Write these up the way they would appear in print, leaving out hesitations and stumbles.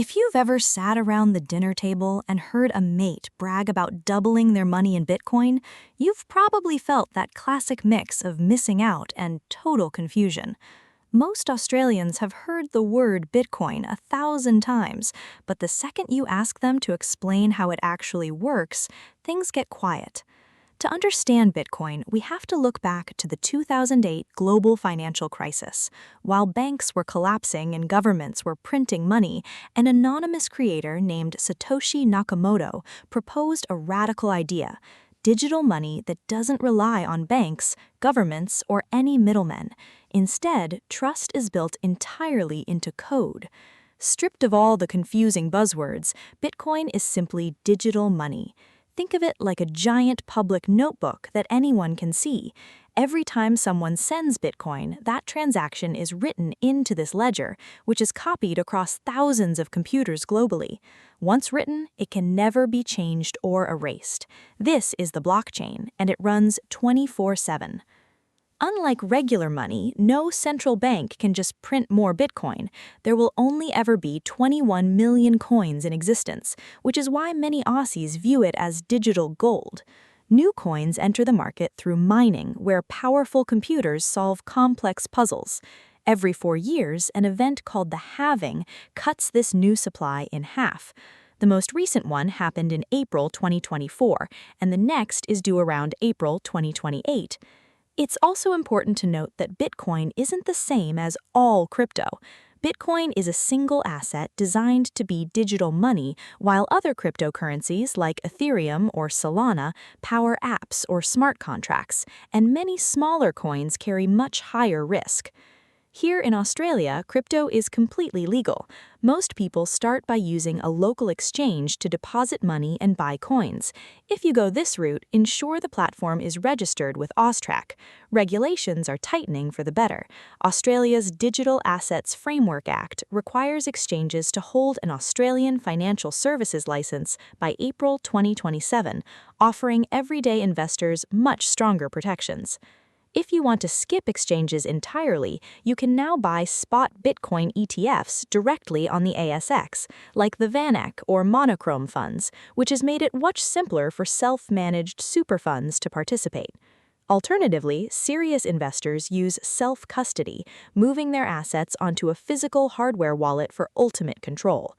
If you've ever sat around the dinner table and heard a mate brag about doubling their money in Bitcoin, you've probably felt that classic mix of missing out and total confusion. Most Australians have heard the word Bitcoin 1,000 times, but the second you ask them to explain how it actually works, things get quiet. To understand Bitcoin, we have to look back to the 2008 global financial crisis. While banks were collapsing and governments were printing money, an anonymous creator named Satoshi Nakamoto proposed a radical idea: digital money that doesn't rely on banks, governments, or any middlemen. Instead, trust is built entirely into code. Stripped of all the confusing buzzwords, Bitcoin is simply digital money. Think of it like a giant public notebook that anyone can see. Every time someone sends Bitcoin, that transaction is written into this ledger, which is copied across thousands of computers globally. Once written, it can never be changed or erased. This is the blockchain, and it runs 24/7. Unlike regular money, no central bank can just print more Bitcoin. There will only ever be 21 million coins in existence, which is why many Aussies view it as digital gold. New coins enter the market through mining, where powerful computers solve complex puzzles. Every 4 years, an event called the halving cuts this new supply in half. The most recent one happened in April 2024, and the next is due around April 2028. It's also important to note that Bitcoin isn't the same as all crypto. Bitcoin is a single asset designed to be digital money, while other cryptocurrencies like Ethereum or Solana power apps or smart contracts, and many smaller coins carry much higher risk. Here in Australia, crypto is completely legal. Most people start by using a local exchange to deposit money and buy coins. If you go this route, ensure the platform is registered with AUSTRAC. Regulations are tightening for the better. Australia's Digital Assets Framework Act requires exchanges to hold an Australian financial services license by April 2027, offering everyday investors much stronger protections. If you want to skip exchanges entirely, you can now buy spot Bitcoin ETFs directly on the ASX, like the VanEck or Monochrome funds, which has made it much simpler for self-managed super funds to participate. Alternatively, serious investors use self-custody, moving their assets onto a physical hardware wallet for ultimate control.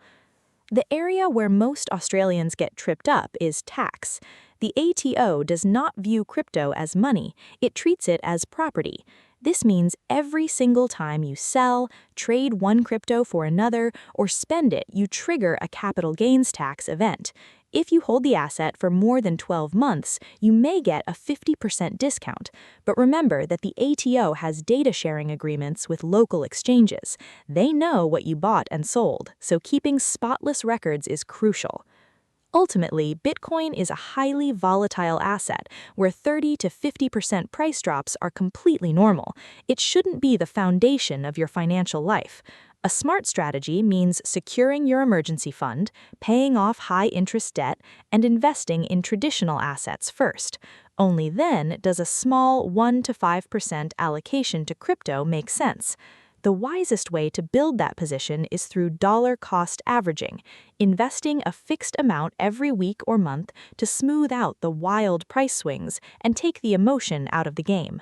The area where most Australians get tripped up is tax. The ATO does not view crypto as money, it treats it as property. This means every single time you sell, trade one crypto for another, or spend it, you trigger a capital gains tax event. If you hold the asset for more than 12 months, you may get a 50% discount. But remember that the ATO has data sharing agreements with local exchanges. They know what you bought and sold, so keeping spotless records is crucial. Ultimately, Bitcoin is a highly volatile asset where 30 to 50% price drops are completely normal. It shouldn't be the foundation of your financial life. A smart strategy means securing your emergency fund, paying off high-interest debt, and investing in traditional assets first. Only then does a small 1 to 5% allocation to crypto make sense. The wisest way to build that position is through dollar-cost averaging, investing a fixed amount every week or month to smooth out the wild price swings and take the emotion out of the game.